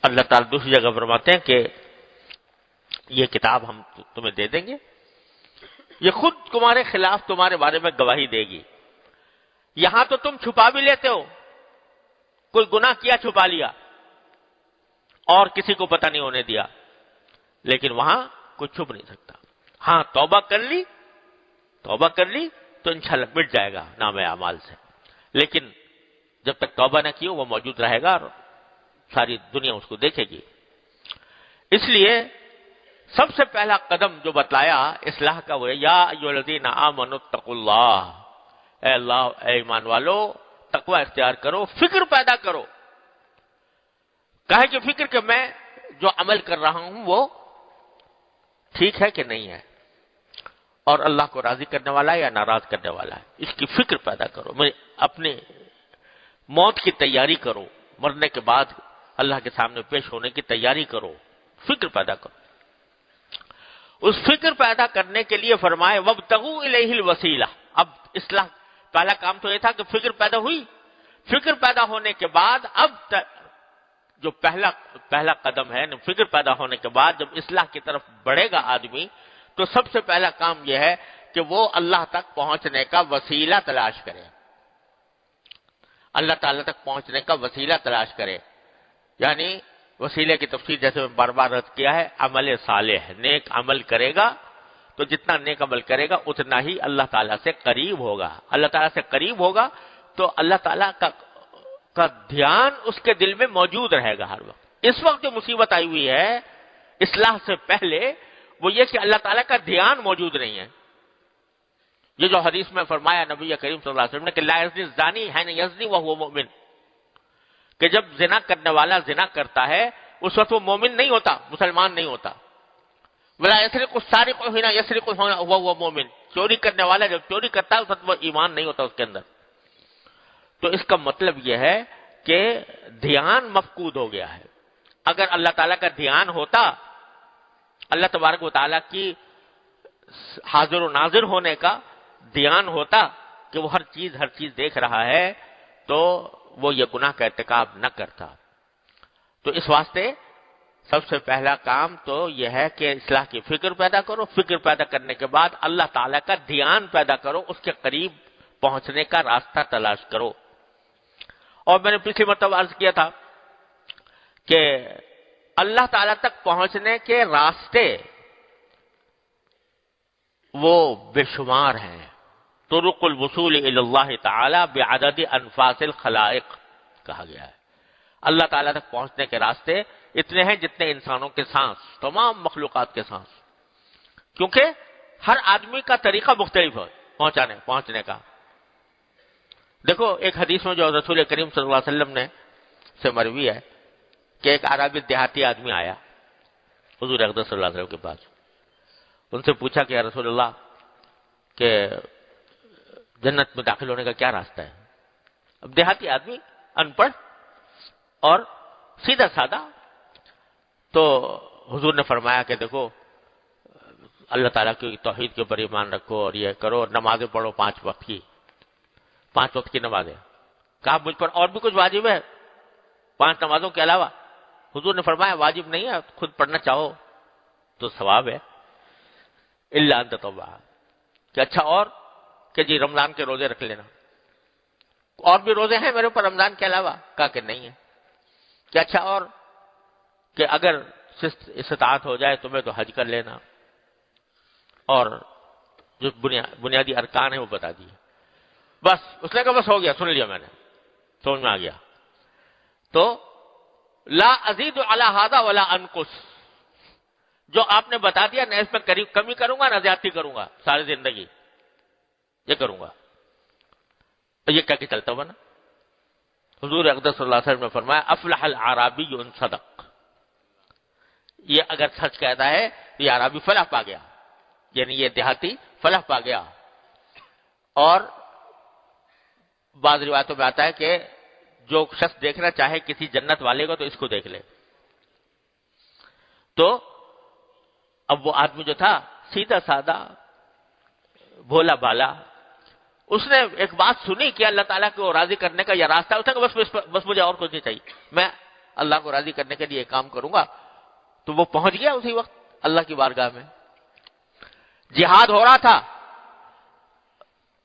اللہ تعالیٰ دوسری جگہ فرماتے ہیں کہ یہ کتاب ہم تمہیں دے دیں گے، یہ خود تمہارے خلاف تمہارے بارے میں گواہی دے گی۔ یہاں تو تم چھپا بھی لیتے ہو، کوئی گناہ کیا چھپا لیا اور کسی کو پتہ نہیں ہونے دیا، لیکن وہاں کوئی چھپ نہیں سکتا۔ ہاں توبہ کر لی تو انشاءاللہ مٹ جائے گا نام اعمال سے، لیکن جب تک توبہ نہ کی ہو وہ موجود رہے گا اور ساری دنیا اس کو دیکھے گی۔ اس لیے سب سے پہلا قدم جو بتلایا اصلاح کا وہ ہے یا ایھا الذین آمنوا اتقوا اللہ، اے اللہ اے ایمان والو تقوی اختیار کرو، فکر پیدا کرو۔ کہے کہ فکر کہ میں جو عمل کر رہا ہوں وہ ٹھیک ہے کہ نہیں ہے، اور اللہ کو راضی کرنے والا ہے یا ناراض کرنے والا ہے، اس کی فکر پیدا کرو۔ میں اپنے موت کی تیاری کرو، مرنے کے بعد اللہ کے سامنے پیش ہونے کی تیاری کرو، فکر پیدا کرو۔ اس فکر پیدا کرنے کے لیے فرمائے وابتغوا الیہ الوسیلہ۔ اب اصلاح پہلا کام تو یہ تھا کہ فکر پیدا ہوئی، فکر پیدا ہونے کے بعد اب جو پہلا قدم ہے فکر پیدا ہونے کے بعد جب اصلاح کی طرف بڑھے گا آدمی، تو سب سے پہلا کام یہ ہے کہ وہ اللہ تک پہنچنے کا وسیلہ تلاش کرے، اللہ تعالیٰ تک پہنچنے کا وسیلہ تلاش کرے۔ یعنی وسیلے کی تفصیل جیسے میں بار بار عرض کیا ہے، عمل صالح، نیک عمل کرے گا تو جتنا نیک عمل کرے گا اتنا ہی اللہ تعالیٰ سے قریب ہوگا۔ اللہ تعالیٰ سے قریب ہوگا تو اللہ تعالیٰ کا دھیان اس کے دل میں موجود رہے گا ہر وقت۔ اس وقت جو مصیبت آئی ہوئی ہے اصلاح سے پہلے وہ یہ کہ اللہ تعالیٰ کا دھیان موجود نہیں ہے۔ یہ جو حدیث میں فرمایا نبی کریم صلی اللہ علیہ وسلم نے کہ لا یزنی الزانی حین یزنی وہو مؤمن، کہ جب زنا کرنے والا زنا کرتا ہے اس وقت وہ مومن نہیں ہوتا، مسلمان نہیں ہوتا۔ ولا یسرق السارق حین یسرق وہو مؤمن، چوری کرنے والا جب چوری کرتا ہے اس وقت وہ ایمان نہیں ہوتا اس کے اندر۔ تو اس کا مطلب یہ ہے کہ دھیان مفقود ہو گیا ہے۔ اگر اللہ تعالیٰ کا دھیان ہوتا، اللہ تبارک و تعالیٰ کی حاضر و ناظر ہونے کا دھیان ہوتا کہ وہ ہر چیز دیکھ رہا ہے، تو وہ یہ گناہ کا ارتکاب نہ کرتا۔ تو اس واسطے سب سے پہلا کام تو یہ ہے کہ اصلاح کی فکر پیدا کرو، فکر پیدا کرنے کے بعد اللہ تعالیٰ کا دھیان پیدا کرو، اس کے قریب پہنچنے کا راستہ تلاش کرو۔ اور میں نے پچھلی مرتبہ عرض کیا تھا کہ اللہ تعالیٰ تک پہنچنے کے راستے وہ بے شمار ہیں۔ طرق الوصول الی اللہ تعالی بعدد انفاس الخلائق کہا گیا ہے۔ اللہ تعالیٰ تک پہنچنے کے راستے اتنے ہیں جتنے انسانوں کے سانس، تمام مخلوقات کے سانس، کیونکہ ہر آدمی کا طریقہ مختلف ہے پہنچنے کا۔ دیکھو ایک حدیث میں جو رسول کریم صلی اللہ علیہ وسلم نے سے مروی ہے کہ ایک عربی دیہاتی آدمی آیا حضور اقدس صلی اللہ علیہ وسلم کے پاس، ان سے پوچھا کہ یا رسول اللہ کہ جنت میں داخل ہونے کا کیا راستہ ہے؟ اب دیہاتی آدمی ان پڑھ اور سیدھا سادہ، تو حضور نے فرمایا کہ دیکھو اللہ تعالیٰ کی توحید کے اوپر ایمان رکھو اور یہ کرو اور نمازیں پڑھو 5 وقت کی نمازیں۔ کہا مجھ پر اور بھی کچھ واجب ہے 5 نمازوں کے علاوہ؟ حضور نے فرمایا واجب نہیں ہے، خود پڑھنا چاہو تو ثواب ہے، الا ان تطوع، کہ اچھا اور کہ جی رمضان کے روزے رکھ لینا، اور بھی روزے ہیں میرے اوپر رمضان کے علاوہ؟ کہا کہ نہیں ہے۔ کہ اچھا اور کہ اگر استطاعت ہو جائے تمہیں تو حج کر لینا، اور جو بنیادی ارکان ہیں وہ بتا دیے۔ بس اس نے کہا بس ہو گیا، سن لیا میں نے، سمجھ میں آ گیا۔ تو لا ازید علی ھذا ولا انقص، جو آپ نے بتا دیا نہ اس میں کمی کروں گا نہ زیادتی کروں گا، ساری زندگی یہ کروں گا۔ تو یہ کہہ کے چلتا ہوا نا، حضور اقدس صلی اللہ علیہ وسلم نے فرمایا افلح الاعرابی ان صدق، یہ اگر سچ کہتا ہے تو یہ عربی فلاح پا گیا، یعنی یہ دیہاتی فلاح پا گیا۔ اور بعض روایتوں میں آتا ہے کہ جو شخص دیکھنا چاہے کسی جنت والے کو تو اس کو دیکھ لے۔ تو اب وہ آدمی جو تھا سیدھا سادہ بھولا بالا، اس نے ایک بات سنی کہ اللہ تعالیٰ کو راضی کرنے کا یہ راستہ ہوتا ہے کہ بس مجھے اور کچھ نہیں چاہیے، میں اللہ کو راضی کرنے کے لیے یہ کام کروں گا، تو وہ پہنچ گیا اسی وقت اللہ کی بارگاہ میں۔ جہاد ہو رہا تھا،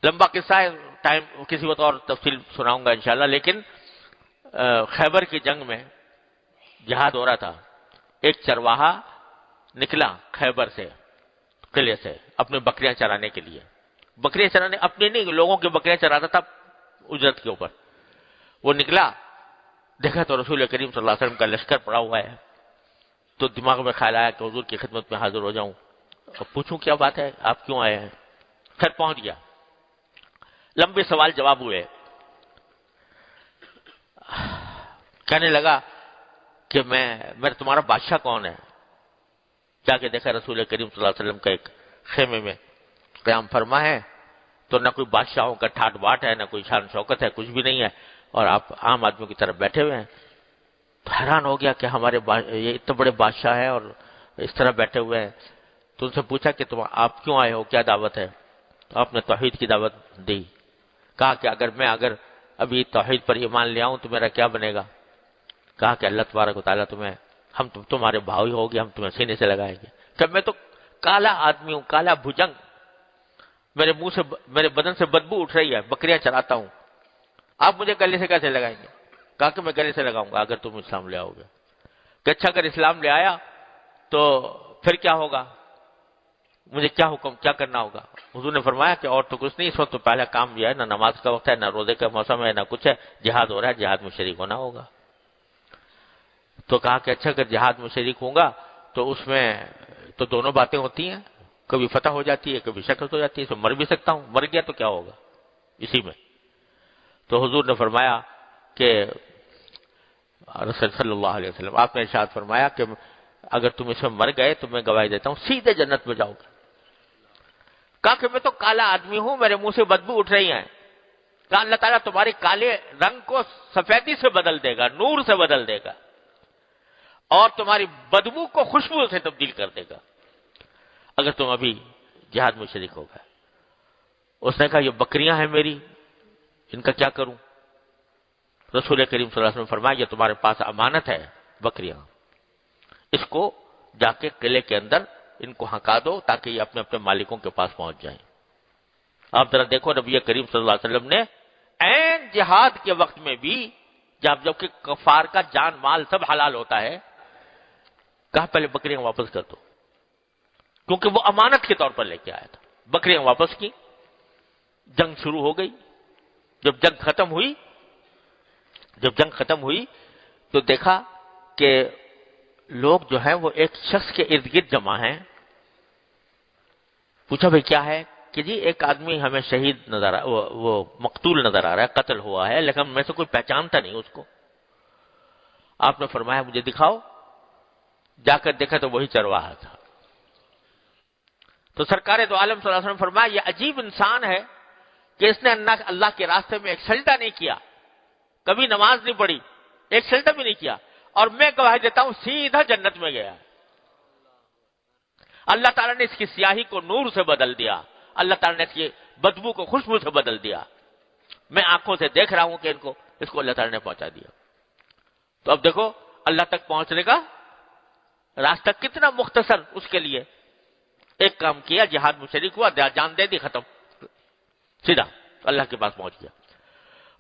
لمبا قصہ ہے، ٹائم کسی وقت اور تفصیل سناؤں گا انشاءاللہ، لیکن خیبر کی جنگ میں جہاد ہو رہا تھا۔ ایک چرواہا نکلا خیبر سے، قلعے سے، اپنے بکریاں چرانے کے لیے۔ بکریاں چرانے، اپنے نہیں، لوگوں کی بکریاں چراتا تھا اجرت کے اوپر۔ وہ نکلا، دیکھا تو رسول کریم صلی اللہ علیہ وسلم کا لشکر پڑا ہوا ہے، تو دماغ میں خیال آیا کہ حضور کی خدمت میں حاضر ہو جاؤں اور پوچھوں کیا بات ہے، آپ کیوں آئے ہیں۔ خیر پہنچ گیا، لمبے سوال جواب ہوئے۔ کہنے لگا کہ میں تمہارا بادشاہ کون ہے؟ جا کے دیکھا رسول کریم صلی اللہ علیہ وسلم کا ایک خیمے میں قیام فرما ہے، تو نہ کوئی بادشاہوں کا ٹھاٹ باٹ ہے، نہ کوئی شان شوکت ہے، کچھ بھی نہیں ہے، اور آپ عام آدمیوں کی طرف بیٹھے ہوئے ہیں۔ حیران ہو گیا کہ ہمارے یہ اتنے بڑے بادشاہ ہیں اور اس طرح بیٹھے ہوئے ہیں۔ تو ان سے پوچھا کہ آپ کیوں آئے ہو، کیا دعوت ہے؟ تو آپ نے توحید کی دعوت دی۔ کہا کہ اگر ابھی توحید پر ایمان لے آؤں تو میرا کیا بنے گا؟ کہا کہ اللہ تبارک و تعالیٰ ہم تمہارے بھائی ہوگے، ہم تمہیں سینے سے لگائیں گے۔ کہ میں تو کالا آدمی ہوں، کالا بھجنگ، میرے منہ سے، میرے بدن سے بدبو اٹھ رہی ہے، بکریاں چراتا ہوں، آپ مجھے گلے سے کیسے لگائیں گے؟ کہا کہ میں گلے سے لگاؤں گا اگر تم اسلام لے آؤ گے۔ کہ اچھا اگر اسلام لے آیا تو پھر کیا ہوگا، مجھے کیا حکم، کیا کرنا ہوگا؟ حضور نے فرمایا کہ اور تو کچھ نہیں، اس وقت تو پہلا کام یہ ہے، نہ نماز کا وقت ہے، نہ روزے کا موسم ہے، نہ کچھ ہے، جہاد ہو رہا ہے، جہاد میں شریک ہونا ہوگا۔ تو کہا کہ اچھا اگر جہاد میں شریک ہوں گا تو اس میں تو دونوں باتیں ہوتی ہیں، کبھی فتح ہو جاتی ہے، کبھی شکست ہو جاتی ہے، تو مر بھی سکتا ہوں، مر گیا تو کیا ہوگا اسی میں۔ تو حضور نے فرمایا کہ رسول صلی اللہ علیہ وسلم، آپ نے ارشاد فرمایا کہ اگر تم اس میں مر گئے تو میں گواہی دیتا ہوں سیدھے جنت میں جاؤ گے۔ کہا کہ میں تو کالا آدمی ہوں، میرے منہ سے بدبو اٹھ رہی ہیں۔ کہا اللہ تعالیٰ تمہارے کالے رنگ کو سفیدی سے بدل دے گا، نور سے بدل دے گا، اور تمہاری بدبو کو خوشبو سے تبدیل کر دے گا اگر تم ابھی جہاد میں شریک ہو گئے۔ اس نے کہا یہ بکریاں ہیں میری، ان کا کیا کروں؟ رسول کریم صلی اللہ علیہ وسلم فرمایا یہ تمہارے پاس امانت ہے بکریاں، اس کو جا کے قلعے کے اندر ان کو ہنکا دو تاکہ یہ اپنے اپنے مالکوں کے پاس پہنچ جائیں۔ آپ ذرا دیکھو نبی کریم صلی اللہ علیہ وسلم نے عین جہاد کے وقت میں بھی جبکہ کفار کا جان مال سب حلال ہوتا ہے، کہا پہلے بکریاں واپس کر دو، کیونکہ وہ امانت کے طور پر لے کے آیا تھا۔ بکریاں واپس کی، جنگ شروع ہو گئی۔ جب جنگ ختم ہوئی تو دیکھا کہ لوگ جو ہیں وہ ایک شخص کے ارد گرد جمع ہیں۔ پوچھا بھئی کیا ہے؟ کہ جی ایک آدمی ہمیں شہید نظر وہ مقتول نظر آ رہا ہے، قتل ہوا ہے، لیکن میں سے کوئی پہچانتا نہیں اس کو۔ آپ نے فرمایا مجھے دکھاؤ۔ جا کر دیکھا تو وہی چرواہا تھا۔ تو سرکار دو عالم صلی اللہ علیہ وسلم فرمایا یہ عجیب انسان ہے کہ اس نے اللہ کے راستے میں ایک سجدہ نہیں کیا، کبھی نماز نہیں پڑھی، ایک سجدہ بھی نہیں کیا، اور میں گواہی دیتا ہوں سیدھا جنت میں گیا۔ اللہ تعالیٰ نے اس کی سیاہی کو نور سے بدل دیا، اللہ تعالیٰ نے اس کی بدبو کو خوشبو سے بدل دیا۔ میں آنکھوں سے دیکھ رہا ہوں کہ اس کو اللہ تعالیٰ نے پہنچا دیا۔ تو اب دیکھو اللہ تک پہنچنے کا راستہ کتنا مختصر اس کے لیے۔ ایک کام کیا، جہاد میں شریک ہوا، جان دے دی، ختم، سیدھا اللہ کے پاس پہنچ گیا۔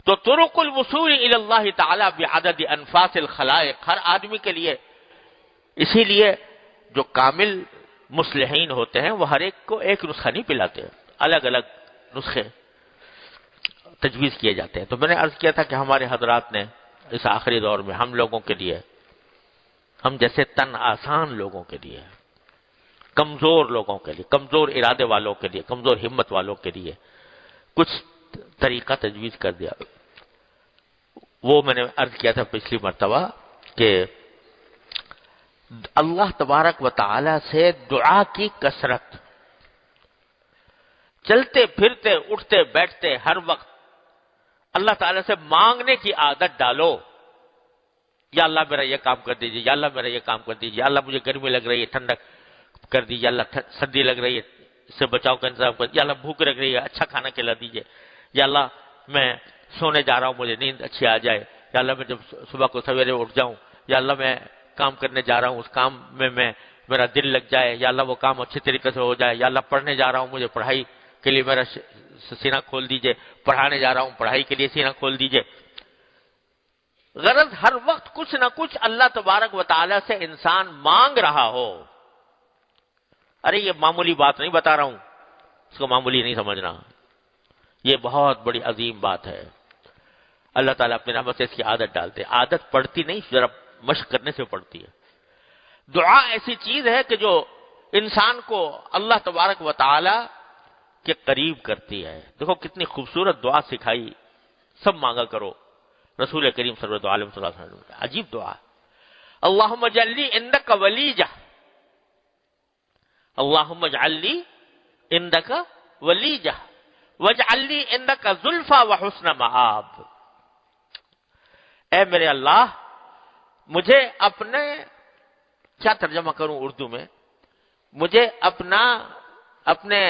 تو طرق الوصول الی اللہ تعالی بعدد انفاس الخلائق، ہر آدمی کے لیے، اسی لیے جو کامل مصلحین ہوتے ہیں وہ ہر ایک کو ایک نسخہ نہیں پلاتے، الگ الگ نسخے تجویز کیے جاتے ہیں۔ تو میں نے عرض کیا تھا کہ ہمارے حضرات نے اس آخری دور میں ہم لوگوں کے لیے، ہم جیسے تن آسان لوگوں کے لیے، کمزور لوگوں کے لیے، کمزور ارادے والوں کے لیے، کمزور ہمت والوں کے لیے کچھ طریقہ تجویز کر دیا۔ وہ میں نے عرض کیا تھا پچھلی مرتبہ کہ اللہ تبارک و تعالی سے دعا کی کثرت، چلتے پھرتے اٹھتے بیٹھتے ہر وقت اللہ تعالی سے مانگنے کی عادت ڈالو۔ یا اللہ میرا یہ کام کر دیجیے، یا اللہ میرا یہ کام کر دیجیے، یا اللہ مجھے گرمی لگ رہی ہے ٹھنڈک کر دیجیے، یا اللہ سردی لگ رہی ہے اس سے بچاؤ کا انتظام کر دیجیے، یا اللہ بھوک لگ رہی ہے اچھا کھانا کھلا دیجیے، یا اللہ میں سونے جا رہا ہوں مجھے نیند اچھی آ جائے، یا اللہ میں جب صبح کو سویرے اٹھ جاؤں یا اللہ میں کام کرنے جا رہا ہوں، اس کام میں میرا دل لگ جائے، یا اللہ وہ کام اچھی طریقے سے ہو جائے، یا اللہ پڑھنے جا رہا ہوں مجھے پڑھائی کے لیے میرا سینہ کھول دیجئے، پڑھانے جا رہا ہوں پڑھائی کے لیے سینہ کھول دیجئے۔ غرض ہر وقت کچھ نہ کچھ اللہ تبارک و تعالی سے انسان مانگ رہا ہو۔ ارے یہ معمولی بات نہیں بتا رہا ہوں، اس کو معمولی نہیں سمجھنا، یہ بہت بڑی عظیم بات ہے۔ اللہ تعالیٰ اپنے رحمت سے اس کی عادت ڈالتے، عادت پڑتی نہیں، ذرا مشق کرنے سے پڑتی ہے۔ دعا ایسی چیز ہے کہ جو انسان کو اللہ تبارک و تعالی کے قریب کرتی ہے۔ دیکھو کتنی خوبصورت دعا سکھائی، سب مانگا کرو، رسول کریم صلی اللہ علیہ وسلم، عجیب دعا۔ اللہم اجعل لی عندک ولیجہ، اللہم اجعل لی عندک ولیجہ واجعل لی عندک زلفی وحسن مآب۔ اے میرے اللہ مجھے اپنے، کیا ترجمہ کروں اردو میں، مجھے اپنے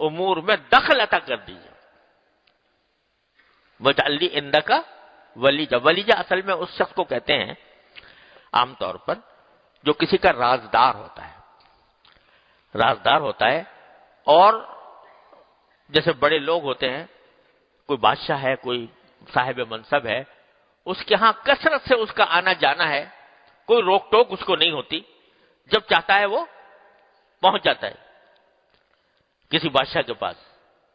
امور میں دخل عطا کر دیجیے۔ واجعل لی عندک ولیجہ، ولیجہ اصل میں اس شخص کو کہتے ہیں عام طور پر جو کسی کا رازدار ہوتا ہے، رازدار ہوتا ہے، اور جیسے بڑے لوگ ہوتے ہیں، کوئی بادشاہ ہے، کوئی صاحب منصب ہے، اس کے ہاں کثرت سے اس کا آنا جانا ہے، کوئی روک ٹوک اس کو نہیں ہوتی، جب چاہتا ہے وہ پہنچ جاتا ہے کسی بادشاہ کے پاس۔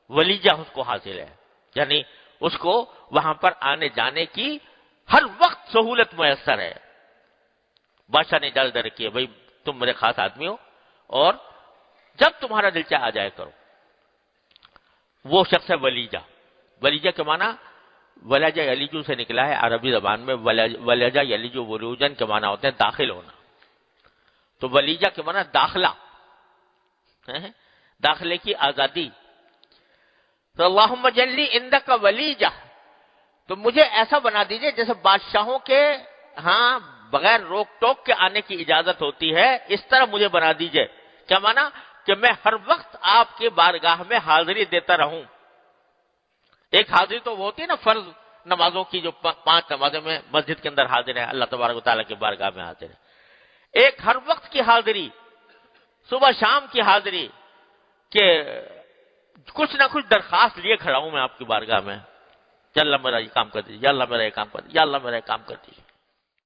ولیجہ اس کو حاصل ہے، یعنی اس کو وہاں پر آنے جانے کی ہر وقت سہولت میسر ہے۔ بادشاہ نے اجازت رکھی ہے، بھائی تم میرے خاص آدمی ہو اور جب تمہارا دل چاہے آ جائے کرو۔ وہ شخص ہے ولیجہ۔ ولیجہ کے معنی ولجہ یلیجو سے نکلا ہے عربی زبان میں، ولجہ یلیجو ولوجن کے معنی ہوتے ہیں داخل ہونا، تو ولیجہ کے معنی داخلہ، داخلے کی آزادی۔ تو اللہم اجعل لی عندک ولیجہ، تو مجھے ایسا بنا دیجئے جیسے بادشاہوں کے ہاں بغیر روک ٹوک کے آنے کی اجازت ہوتی ہے، اس طرح مجھے بنا دیجئے۔ کیا معنی؟ کہ میں ہر وقت آپ کے بارگاہ میں حاضری دیتا رہوں۔ ایک حاضری تو وہ ہوتی ہے نا فرض نمازوں کی، جو 5 نمازیں میں مسجد کے اندر حاضر ہے، اللہ تبارک و تعالیٰ کے بارگاہ میں حاضر ہے۔ ایک ہر وقت کی حاضری، صبح شام کی حاضری، کہ کچھ نہ کچھ درخواست لیے کھڑا ہوں میں آپ کی بارگاہ میں، یا اللہ میرا یہ کام کر دیجیے، یا اللہ میرا یہ کام کر دیجیے، یا اللہ میرا یہ کام کر دیجیے۔